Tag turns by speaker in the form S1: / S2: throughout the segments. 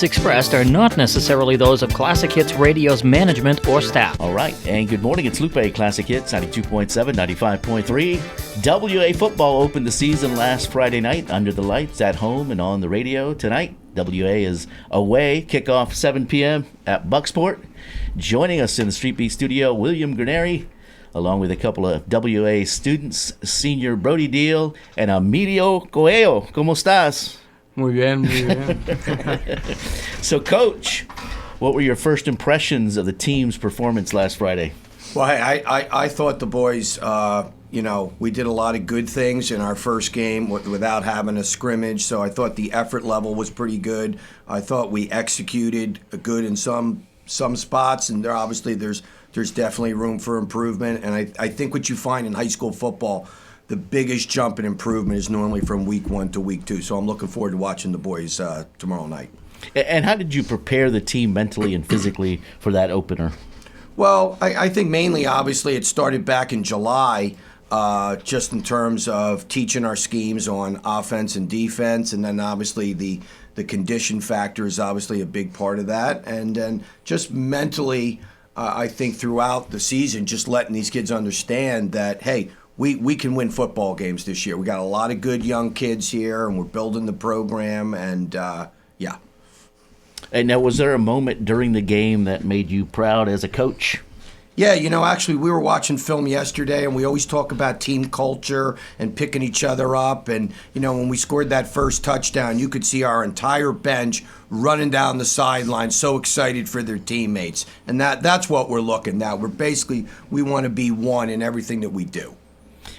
S1: expressed are not necessarily those of Classic Hits Radio's management or staff.
S2: All right, and good morning. It's Lupe, Classic Hits, 92.7, 95.3. WAFootball opened the season last Friday night under the lights, at home, and on the radio. Tonight, WA is away. Kickoff 7 p.m. at Bucksport. Joining us in the Street Beat studio, William Graneri, along with a couple of WA students, senior Brody Deal and Emilio Coelho. ¿Cómo estás?
S3: Muy bien, muy bien.
S2: So, Coach, what were your first impressions of the team's performance last Friday?
S4: Well, I thought the boys, we did a lot of good things in our first game without having a scrimmage, so I thought the effort level was pretty good. I thought we executed good in some spots, and there's definitely room for improvement. And I think what you find in high school football, the biggest jump in improvement is normally from week 1 to week 2. So I'm looking forward to watching the boys tomorrow night.
S2: And how did you prepare the team mentally and physically for that opener?
S4: Well, I think mainly, obviously, it started back in July, just in terms of teaching our schemes on offense and defense, and then obviously the condition factor is obviously a big part of that. And then just mentally, I think throughout the season, just letting these kids understand that, hey, we can win football games this year. We got a lot of good young kids here, and we're building the program, and yeah.
S2: And now, was there a moment during the game that made you proud as a coach?
S4: Yeah, actually, we were watching film yesterday, and we always talk about team culture and picking each other up. And, when we scored that first touchdown, you could see our entire bench running down the sideline, so excited for their teammates. And that's what we're looking at. We want to be one in everything that we do.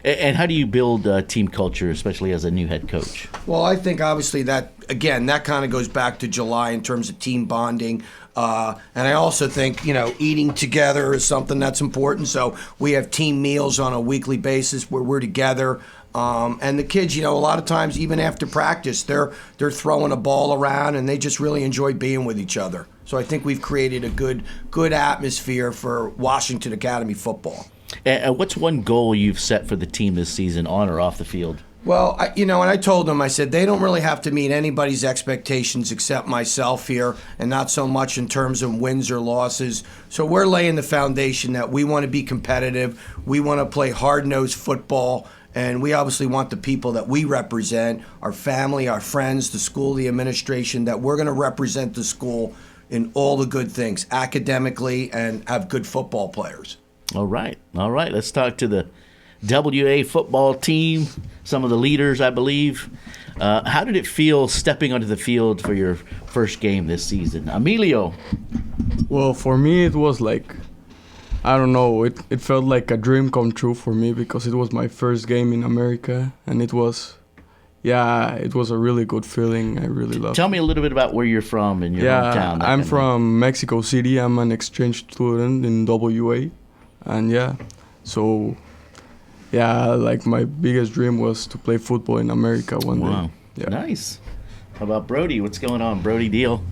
S2: And how do you build team culture, especially as a new head coach?
S4: Well, I think obviously that kind of goes back to July in terms of team bonding. And I also think, eating together is something that's important. So we have team meals on a weekly basis where we're together. And the kids, a lot of times, even after practice, they're throwing a ball around, and they just really enjoy being with each other. So I think we've created a good atmosphere for Washington Academy football.
S2: And what's one goal you've set for the team this season, on or off the field?
S4: Well, and I told them, I said, they don't really have to meet anybody's expectations except myself here, and not so much in terms of wins or losses. So we're laying the foundation that we want to be competitive, we want to play hard-nosed football, and we obviously want the people that we represent, our family, our friends, the school, the administration, that we're going to represent the school in all the good things, academically, and have good football players.
S2: All right. Let's talk to the WA football team, some of the leaders, I believe. How did it feel stepping onto the field for your first game this season? Emilio?
S3: Well, for me, it was like, I don't know, it felt like a dream come true for me because it was my first game in America, and it was a really good feeling. I really loved it.
S2: Tell me a little bit about where you're from and your hometown.
S3: I'm from Mexico City. I'm an exchange student in WA. And like my biggest dream was to play football in America one day.
S2: Wow, yeah. Nice. How about Brody? What's going on, Brody Deal?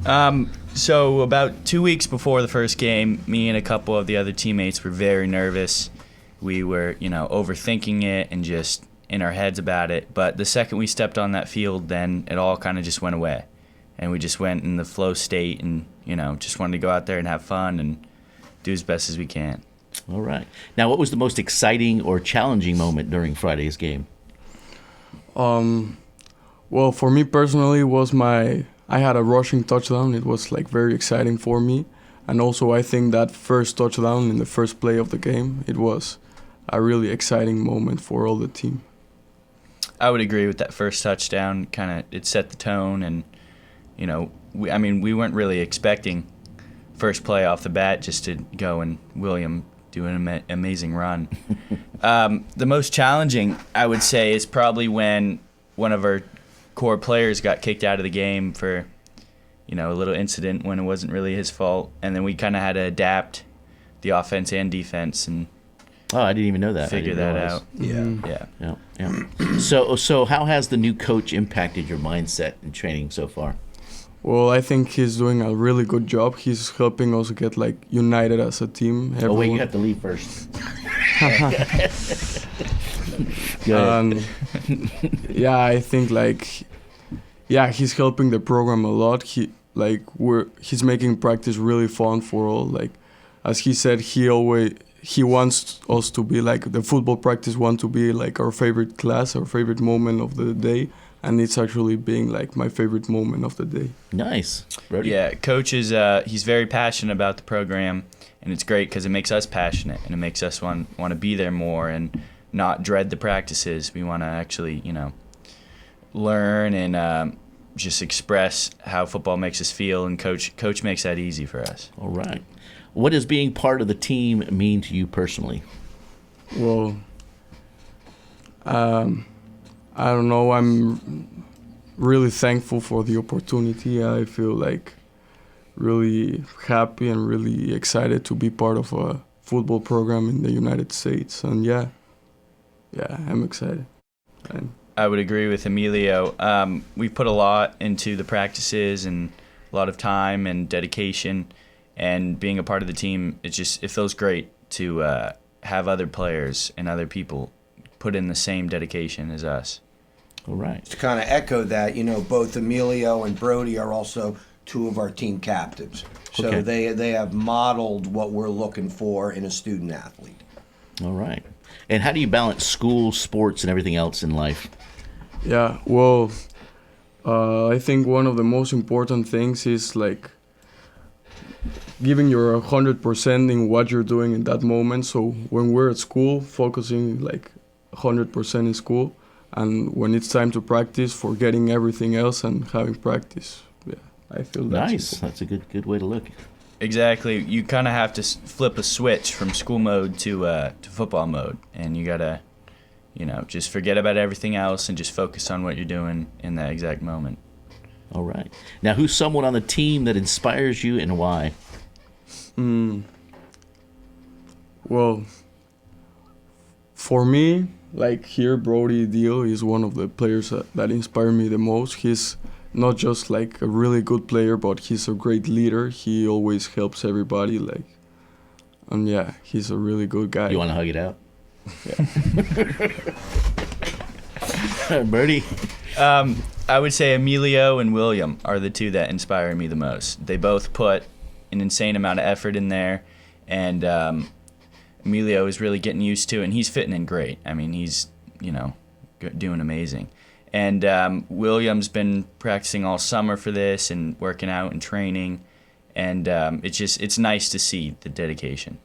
S5: So about 2 weeks before the first game, me and a couple of the other teammates were very nervous. We were, overthinking it and just in our heads about it. But the second we stepped on that field, then it all kind of just went away. And we just went in the flow state and, just wanted to go out there and have fun and do as best as we can.
S2: All right. Now, what was the most exciting or challenging moment during Friday's game?
S3: Well, for me personally, I had a rushing touchdown. It was like very exciting for me. And also I think that first touchdown in the first play of the game, it was a really exciting moment for all the team.
S5: I would agree with that first touchdown. It set the tone, and, we weren't really expecting first play off the bat just to go and William do an amazing run. The most challenging, I would say, is probably when one of our core players got kicked out of the game for, a little incident when it wasn't really his fault, and then we kind of had to adapt the offense and defense and
S2: I didn't even know that.
S5: Figure that out.
S2: Yeah. So how has the new coach impacted your mindset and training so far?
S3: Well, I think he's doing a really good job. He's helping us get united as a team.
S2: Everyone. Oh wait, you have to leave first.
S3: I think he's helping the program a lot. like he's making practice really fun for all. Like as he said, he wants us to be like the football practice want to be like our favorite class, our favorite moment of the day, and it's actually being like my favorite moment of the day.
S2: Nice. Brody?
S5: Yeah, Coach is he's very passionate about the program, and it's great because it makes us passionate and it makes us want to be there more and not dread the practices. We want to actually, learn and just express how football makes us feel, and Coach makes that easy for us.
S2: All right. What does being part of the team mean to you personally?
S3: Well, I don't know. I'm really thankful for the opportunity. I feel like really happy and really excited to be part of a football program in the United States. And yeah, I'm excited. And
S5: I would agree with Emilio. We put a lot into the practices and a lot of time and dedication, and being a part of the team, it feels great to have other players and other people put in the same dedication as us.
S2: All right.
S4: To kind of echo that, both Emilio and Brody are also two of our team captains. So
S2: Okay.
S4: they have modeled what we're looking for in a student athlete.
S2: All right. And how do you balance school, sports, and everything else in life?
S3: yeah, well, I think one of the most important things is like giving your 100% in what you're doing in that moment. So when we're at school, focusing like 100% in school, and when it's time to practice, forgetting everything else and having practice. Yeah, I feel that's
S2: Nice.
S3: important.
S2: That's a good way to look.
S5: Exactly. You kind of have to flip a switch from school mode to football mode, and you gotta, just forget about everything else and just focus on what you're doing in that exact moment.
S2: All right. Now, who's someone on the team that inspires you and why?
S3: Well, for me, like here, Brody Deal is one of the players that inspire me the most. He's not just like a really good player, but he's a great leader. He always helps everybody. And yeah, he's a really good guy.
S2: You want to hug it out? Yeah. Birdie?
S5: I would say Emilio and William are the two that inspire me the most. They both put an insane amount of effort in there, and Emilio is really getting used to it, and he's fitting in great. I mean, he's, doing amazing. And William's been practicing all summer for this and working out and training, and it's nice to see the dedication.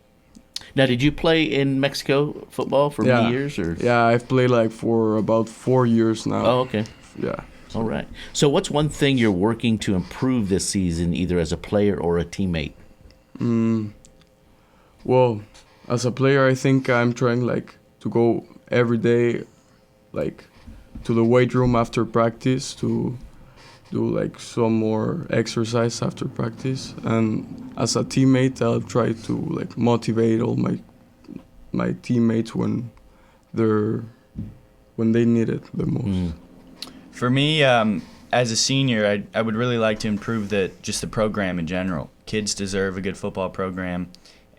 S2: Now, did you play in Mexico football for many years? Or?
S3: Yeah, I've played like for about 4 years now.
S2: Oh, okay.
S3: Yeah.
S2: All right. So what's one thing you're working to improve this season, either as a player or a teammate?
S3: Well, as a player, I think I'm trying like to go every day, like to the weight room after practice to do like some more exercise after practice. And as a teammate, I'll try to like motivate all my teammates when they need it the most.
S5: For me, as a senior, I would really like to improve the program in general. Kids deserve a good football program,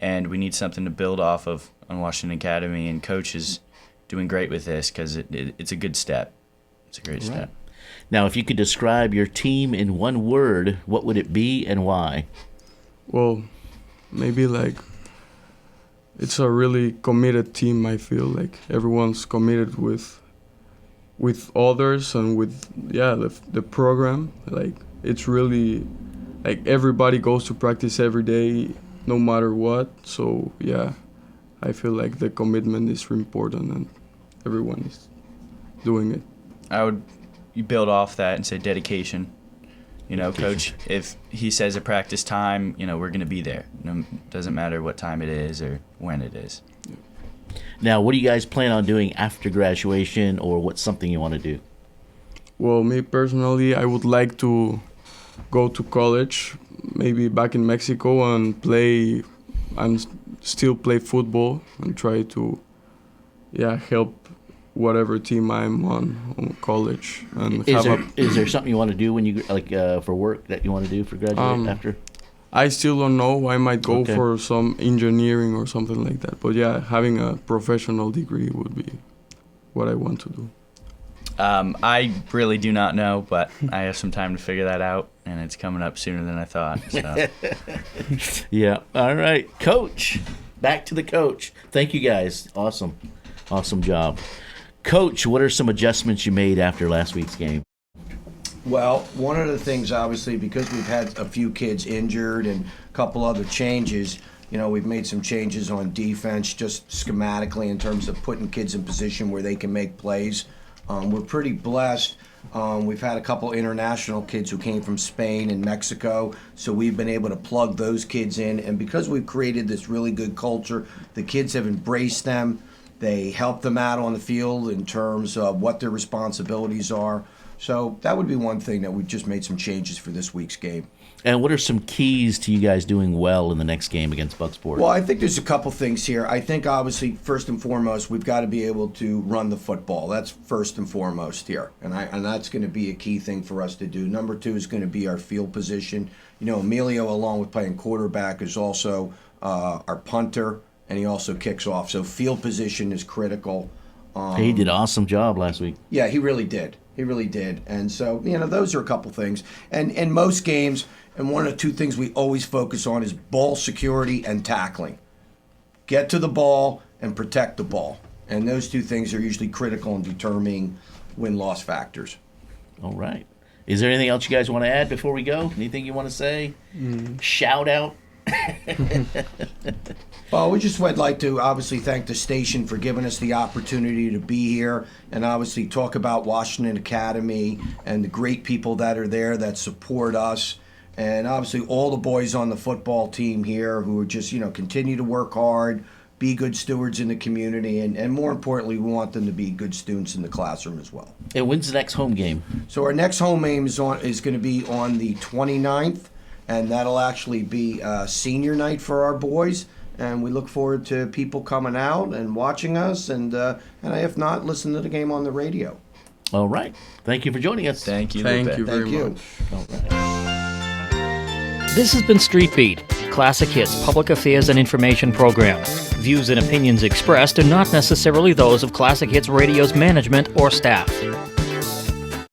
S5: and we need something to build off of on Washington Academy, and Coach is doing great with this because it's a good step. It's a great step.
S2: Now, if you could describe your team in one word, what would it be and why?
S3: Well, maybe like it's a really committed team. I feel like everyone's committed with others and with the program. Like it's really like everybody goes to practice every day, no matter what. So yeah, I feel like the commitment is important and everyone is doing it.
S5: You build off that and say dedication. Coach, if he says a practice time, we're going to be there. Doesn't matter what time it is or when it is.
S2: Now, what do you guys plan on doing after graduation, or what's something you want to do?
S3: Well, me personally, I would like to go to college, maybe back in Mexico, and still play football and try to help whatever team I'm on college. And
S2: Is there something you want to do when you for work that you want to do for graduate after?
S3: I still don't know. I might go
S2: Okay.
S3: for some engineering or something like that. But yeah, having a professional degree would be what I want to do.
S5: I really do not know, but I have some time to figure that out, and it's coming up sooner than I thought. So.
S2: Yeah. All right. Coach. Back to the coach. Thank you, guys. Awesome job. Coach, what are some adjustments you made after last week's game?
S4: Well, one of the things, obviously, because we've had a few kids injured and a couple other changes, we've made some changes on defense just schematically in terms of putting kids in position where they can make plays. We're pretty blessed. We've had a couple international kids who came from Spain and Mexico, so we've been able to plug those kids in. And because we've created this really good culture, the kids have embraced them. They help them out on the field in terms of what their responsibilities are. So that would be one thing that we've just made some changes for this week's game.
S2: And what are some keys to you guys doing well in the next game against Bucksport?
S4: Well, I think there's a couple things here. I think, obviously, first and foremost, we've got to be able to run the football. That's first and foremost here, and that's going to be a key thing for us to do. Number two is going to be our field position. Emilio, along with playing quarterback, is also our punter, and he also kicks off. So field position is critical.
S2: He did an awesome job last week.
S4: Yeah, he really did. He really did. And so, those are a couple things. And in most games, and one of the two things we always focus on is ball security and tackling. Get to the ball and protect the ball. And those two things are usually critical in determining win-loss factors.
S2: All right. Is there anything else you guys want to add before we go? Anything you want to say? Shout out?
S4: Well, we just would like to obviously thank the station for giving us the opportunity to be here and obviously talk about Washington Academy and the great people that are there that support us. And obviously all the boys on the football team here who are just, continue to work hard, be good stewards in the community, and more importantly, we want them to be good students in the classroom as well.
S2: And when's the next home game?
S4: So our next home game is going to be on the 29th, and that'll actually be senior night for our boys. And we look forward to people coming out and watching us, and if not, listen to the game on the radio.
S2: All right. Thank you for joining us.
S5: Thank you,
S3: Thank
S5: Lupe.
S3: you very
S4: Thank you.
S3: much.
S2: All right.
S1: This has been Street Beat, Classic Hits Public Affairs and Information Program. Views and opinions expressed are not necessarily those of Classic Hits Radio's management or staff.